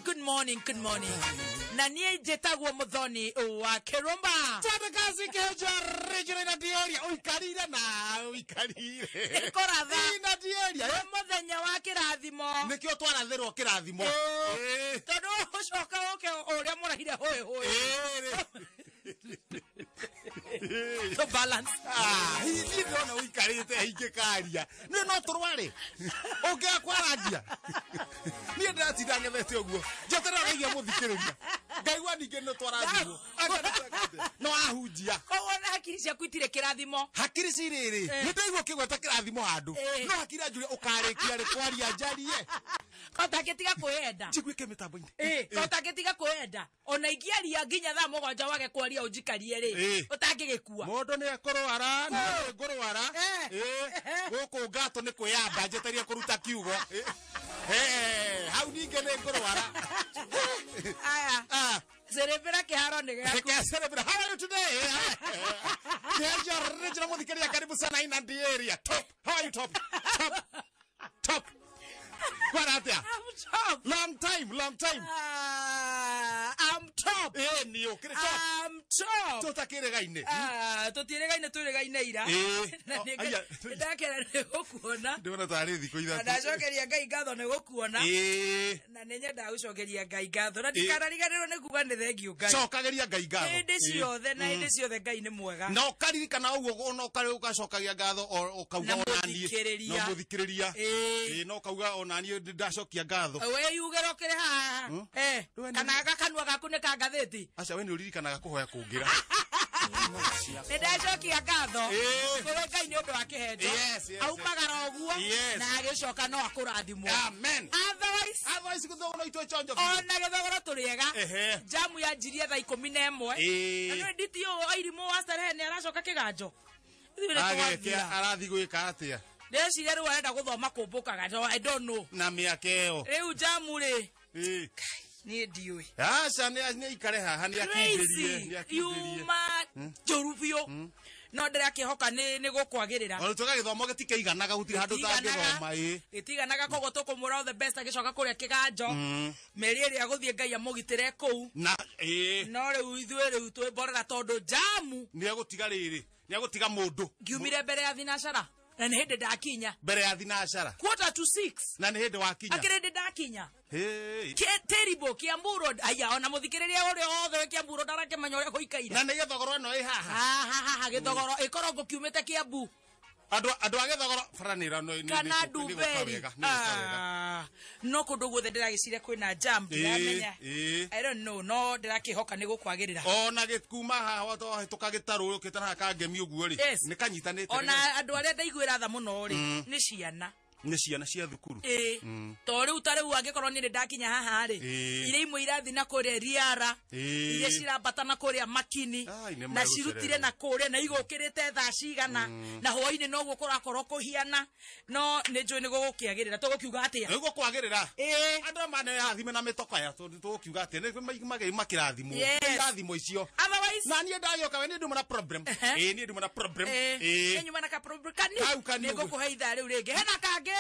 Good morning. Na niye jetagwo muthoni wa Kirumba. Twende kazi kejo regional na dioria. Uikarire na uikarire. Koratha. Na dioria. Muthenya wa kirathimo. Nikio twaratherwo kirathimo. Tondu ucoka uke uria murahire hoye. To balance. Hizi ndona uikarite hingikaria. Ni no turware. Onge kwarangia. Ni ndatinda ngethete uguo. Jotera raigia muthikiriria. Ngaigua ninge no twarathimo. No ahunjia. Kogona hakiri cia kwitire kirathimo. Hakiri ciriri. Nitaigua kigweta kirathimo handu. No hakiri anjuri ukarikia ri kwaria njarie. Kotaketiga kwenda. Njiguike mitambo-ini. Kotaketiga kwenda. Ona igiaria nginya tha mugwanja wage kwaria unjikarie ri. Utangigikua. Mundu ni akorwara, ni ngorwara. Guku ngato ni kwiyamba njeteria kuruta kiugo. Hau ninge ni ngorwara. Aya. Cerebra kiharo ni gaku. Cerebra. How are you today? Keja regional muthikaria karibu sana ina the area. Top. How are you top? Top. What out there? I'm top. Long time. I'm top. Ni okire top. I'm top. Tutakiregaine. Tutiregaine turegaine ira. Ndakera ni gukuona. Ndona tari thiko ithatu. Ndacokeria Ngai ngatho ni gukuona. Na ninyenda gucokeria Ngai ngatho. Na ndikarariganirwo ni kuga ni thengio Ngai. Cokageria Ngai ngatho. Hĩndĩ ciothe na hĩndĩ ciothe Ngai ni mwega. Na ukaririkana uguo no ugacokagia ngatho ukauga onani. No muthikiriria. No ukauga onani ndacokia ngatho. We yugero kire haha. Kana agakanwa gaku ni ka ngathĩti. Acha we ni uririkanaga kuhoya kungira. Ndacokia ngatho. Kũrĩ Ngai nĩ ũndũ wa kĩhendo. Aumagara ũguo na agĩcoka no akũrathimwo. Amen. Otherwise gũthogora itwe chonjo. Ona gĩthogora tũrĩega. Jamu ya njiria thaa 11. Na nĩ nditi ũũ airimũ wa Starehe nĩ aracoka kĩganjo. Arathi gwĩka atĩa? Ndeciria rĩu arenda gũthoma kũmbũkaga. I don't know. Na mĩaka ĩyo. Rĩu jamu rĩ. Ni ndiwe. Acha ni ikare haha ni akindiriye. Yuma joruvio. No ndira kihoka ni gukwagirira. Ono tuga githomo gitikeiganaga gutiri handu tangithoma gitiganaga kogo tukumura the best agicoka kuria kiganjo. Meri ria guthie Ngai amugitire kuu. Na no riu ithwe riu twimborera tondu jamu ni agutiga riri ni agutiga mundu. Ngiumire mbere ya thinashara. Na ni hindi ndakinya. Mbere ya thinashara. 5:45. Na ni hindi wakinya. Akirindi ndakinya. Terrible Kiambu Road. Aya ona muthikiriria uri othe Kiambu Road arakemenya uria guikaira. Na ni githogoro no haha. Githogoro ikorongo kiumite Kiambu. Andu agithogoro faranira no ni. Kana nduberi. No kundu guothe ndiragicire kwina jam ndiramenya. I don't know no ndirakihoka ni gukwagirira. Ona gikuma haha wato tukagitaru ukitana kangemi uguo ri ni kanyitanite. Ona andu aria ndaiguira tha muno ri ni ciana. Ni ciana cia thukuru. To riu tariu angikorwo ni ndakinya haha ri ire imwe irathi na kuria riara ire cirambata na kuria makini na cirutire na kuria na igukirite tha cigana na hwaini no gukurakorwo kuhiana no ni njui ni gugukiagirira tugukiuga atia ni gukwagirira andu mane hathime na mitoko ya tugukiuga atia ni mage makirathimo irathimo icio otherwise na nie ndayoka we ni ndu mara problem ni ndu mara problem nyuma na ka problem kani ni gukuhe itha riu ringi hena kange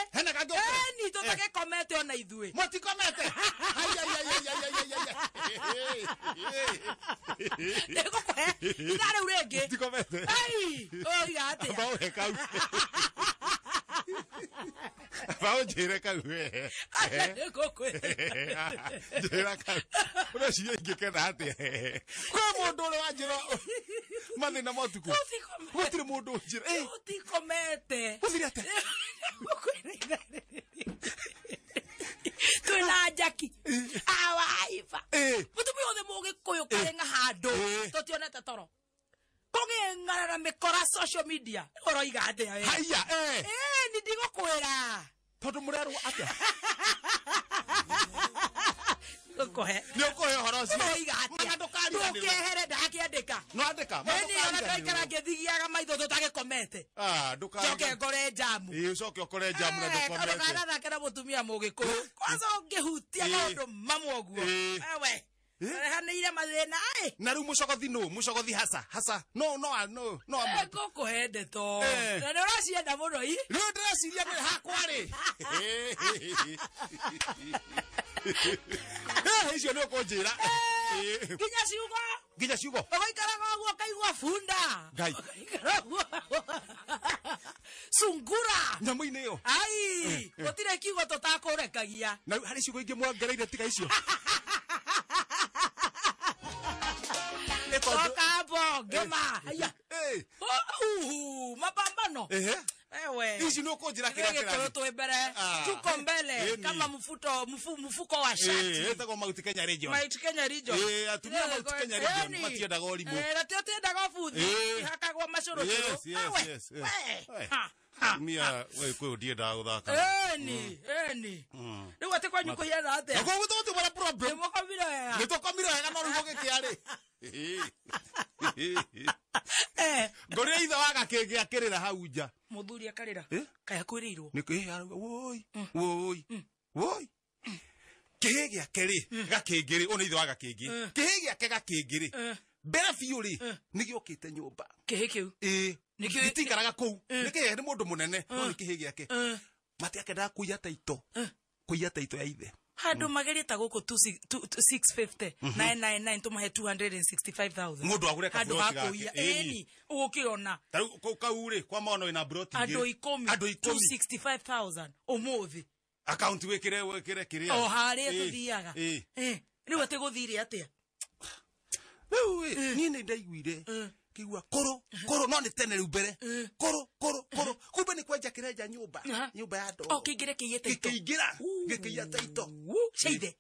ni tutake komete ona ithui moti komete Nego kwe itare urenge moti komete ai oiga atia bawe kau bawe jere kau nego kwe jere kau una ciye ngikena atia kwa mundu uri wanjira mathina motuku gutire mundu njira moti komete uthire atia Twina Jackie awaiva mutumia othe mugikuyu karenga handu tutionete toro kugeng'arara mikora social media uroiga atia we haya ni ndigukwira tondu murerwo atia gukohe ni ukohe horo ucio uroiga atia ndukehere ndakiandika no andika ni ona ndaikara ngithigiaga maitho tutagikomete nduke ngore jamu ucoke ukore jamu na ndukomete kana thakera mutumia mugikuyu kwanza ungihutia maundu mamwe guo ewe Rehaneire mathina na riu mucogothi hasa no gukuhende to na nuracienda muno riu ndiraciria ni hakwa ri icio no kunjira Ginya ciugo Ogaikara gwa kaigwa funda Ngai Sungura Nyamu-ini iyo Ai Gutire kiugo tutakurekagia Na hari ciugo ingi mwangereire tiga icio Tokabo Gema Haya Mapambano Ewe Ici no kunjira kiria tuembere tuko mbele kama mfuko wa shati etagwo Mount Kenya region Mount Kenya region atumia Mount Kenya region matiendaga ũrimũ na tiendaga buthi hakagwa macoro yes atumia we kwe ndiendaga guthaka eni rĩu ati kwanyu kũhiana atĩa na koguo tũgũtĩ bara problem nĩtũkomire wega no rĩu gũgĩkĩarĩ ngorire ithe wa gakĩngĩ akĩrĩra hau nja mũthuri akarĩra kaya kwĩrĩirwo woi kĩhĩ gĩake rĩ gakĩngĩ one ithe wa gakĩngĩ kĩhĩ gĩake gakĩngĩ mbere biũ rĩ nĩgĩũkĩte nyũmba kĩhĩ kĩu gĩtikaraga kũu nĩkĩhĩ nĩ mũndũ mũnene no nĩ kĩhĩ gĩake matiakendaga kũiya taito ya ithe Hado magereta goko 650 999 tumahe 265,000 mundu agure hado hakuia eni ukiona kaure kwa maono ina broti hado 265,000 omothi account wekere kiria hare tuthiaga riu ate guthire atia ni ndaiguire kigwa koro no ni tene riu mbere koro kumbe ni kwenja kirenja nyumba ya ndo kingire kiyete gikiya taito sheide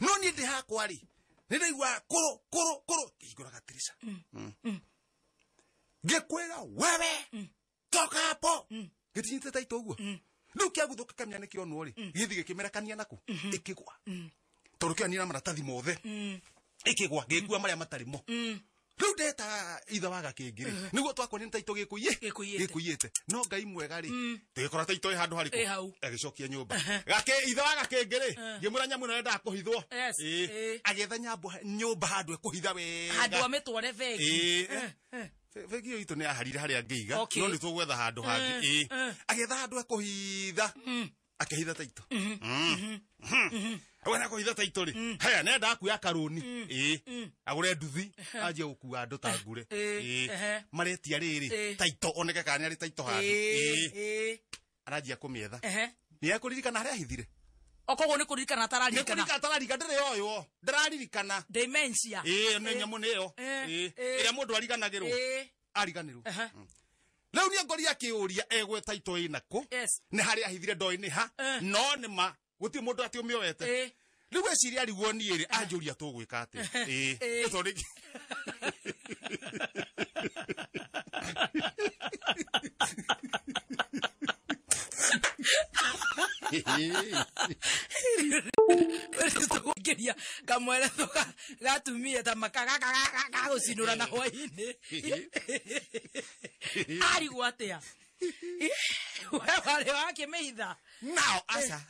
no ni ndi hakwa ri ni ndaigua koro kigura gatirisa gikwira wewe toka hapo gitinyite taito uguo riu kiaguthuka kamya ni kionwo ri githi gikimerekania naku ikigwa tondu kianira maratathi mothe ikigwa gikua maria matarimo riu ndeta ithe wa gakĩngĩ niguo twakonire taito gĩkũiyĩte no Ngai mwega rĩ tũgĩkora taito handu harĩkũ agĩcokia nyũmba ithe wa gakĩngĩ rĩ ngĩmwĩra nyamũ ĩno yendaga kũhithwo agĩetha nyũmba handũ ekũhitha wega handũ amĩtware bengi bengi ĩyo itũ nĩ yaharire harĩa ngĩiga no nĩ tũgwetha handũ hangĩ agĩetha handũ ekũhitha akĩhitha taito Wena kuhitha taito ri haya nenda akuya karuni agure nduthi anjie gukua andu ta ngure maretia riri taito oneke kana ari taito handu aranjia kumietha ni akuririkana haria hithire okogo ni kuririkana atararikana ndire yoyo ndiraririkana dementia ne nyamu neyo ira mundu ariganagirwo ariganirwo Leo ni ngoria kiuria egwe taito inako ni haria hithire ndoi-ini ha no ni ma guti mundu ati umioete riu eciria ariguo ni ri anjuria tugwika ati tondu tugeria kamwere toka gatumie ta makaga gucinura na hwaini ariguo atia wale wake meitha now asa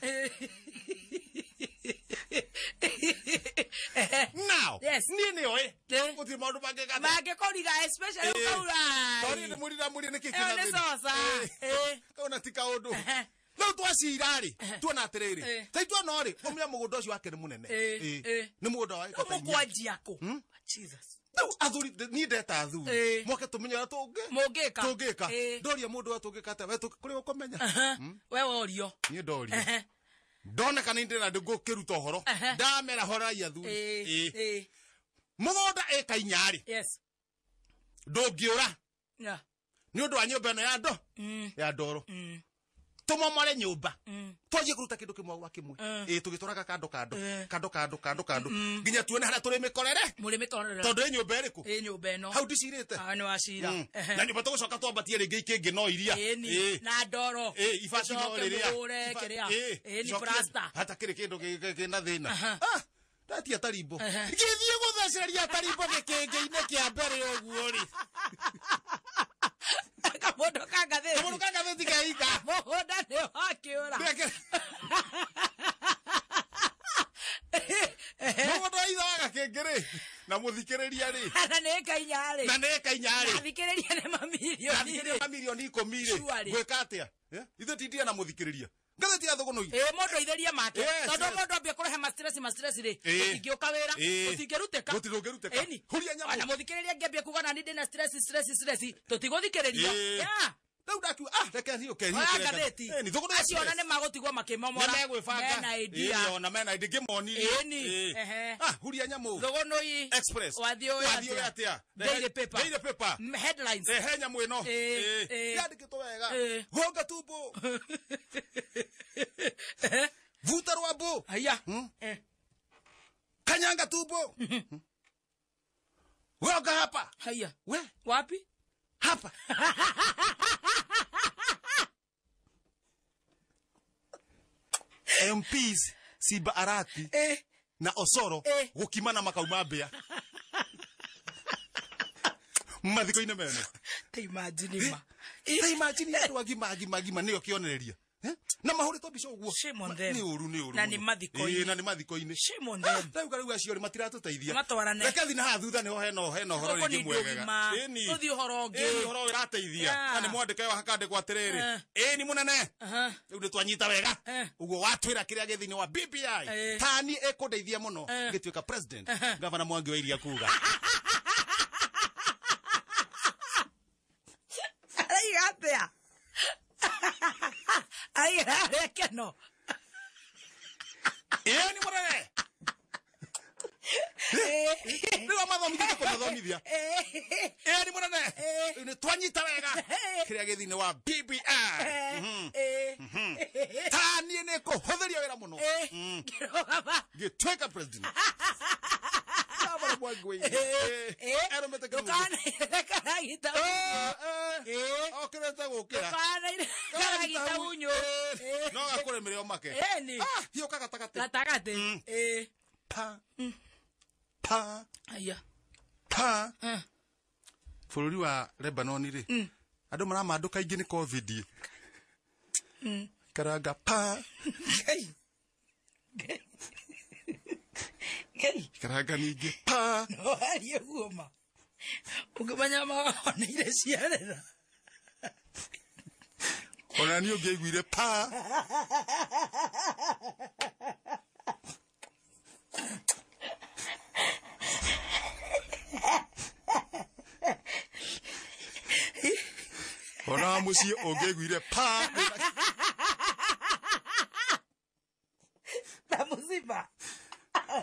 now nini oe kuti maundu mange koriga especially ukaura tori ni muri ni kikina ni sosa kauna tika undu no twacirari tuona atiriri taitwa no ri umia mugunda ucio wake ni munene ni mugunda wa ikota mukwanjia ko Jesus athuri ni ndeta athuri moke tumenyera tungika ndoria mundu wa tungika ta we kuri ukomenya we worio ni ndoria ndona kana ndira ndugukiruta horo ndamera hora ya athuri mugunda eka inyari ndungiura ni undu wa nyumba ino ya ndoro tumomore nyumba twaje kuruta kindu kimwe wa kimwe tugitoraga kando nginya tuone haria turi mikorere tondu nyumba iriku nyumba ino hau ndicirite ni wacira na nyumba tugucoka twambatie ringi ikingi no iria na ndoro ibaci no riria kiria ni plasta hata kiri kindu kina thina ndatia tarimbo ngithie guthecereria tarimbo gikingi-ini kia mbere uguo ri kamondo kangatheti keika muhunda ni wakiura muhunda ithe wa gakĩngĩ na muthikiriria ri na ne kainyari thikiriria ni mamilioni 10 ri gwika atia ithe tindia na muthikiriria ngatheti ya Thogonoi mundu itherie make tondu mundu ambia kurehe ma stress ri utingioka wira utingiruteka eni huria nyamu ana muthikiriria ngiambia kuga na ndina stress tutiguthikiriria Rau ndakiuga reke hiyo ke hiyo ni Thogonoi acio ona ni magutigwo makimomora mena idea ona mena idea ngimoni huria nyamu Thogonoi Express wathio atia Daily Paper headlines nyamu ino yandikitwo wega gonga tumbo vuta rwambo haya kanyanga tumbo gonga hapa haya we wapi hapa MPs Siba Arati na Osoro gukimana makauma mbia mathiko-ine mene te imagine andu agima niyo kionereria na mahurito bico guo ni uru na ni mathiko-ine na ni mathiko-ine shame on them rau acio matiratuteithia matwarane reke thi na ha thutha niho heno horo ringi mwegega ni uthi horo ngi horo irateithia na ni mwandike wa hakandikwo atiriri ni munene riu ni twanyita wega uguo watwira kiria githini wa BBI tani ekundeithia muno ngituika president governor Mwangi wa Iria kuga aigatea keno ni munene Niwa mathomithia kumathomithia ni munene ni twanyita wega kiria githini wa BBI tani ni kuhuthiria wira muno ngituika president Governor Mwangi wa Iria eromete karagita okirete gukira karagita unyo no gakure mirio make hiyo gatagate pa aya pa bururi wa Lebanon ri andu maramanduka ingi ni covid karanga pa karanga ningi pa no ari guoma ukimanya maona ile ciarera ona ni ungeiguire pa ona muci ungeiguire pa na musiba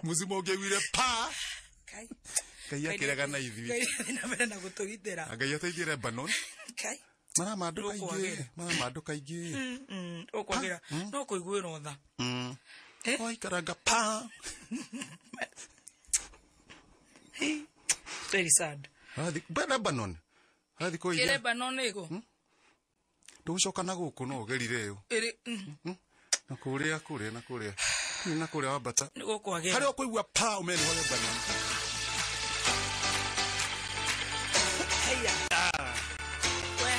muzima ungeiguire pa kai akiraga na ithui kai na mbere na gutugitira ngai ateithie Lebanon kai maramanduka ingi ukwagira no kuiguira tha oi karanga pa very sad Lebanon hathi ko ile Lebanon ego nducoka na guku no gerire yo na kuria na kuria wambata niguo kwagira hari okuigua pa umene wa Lebanon heya we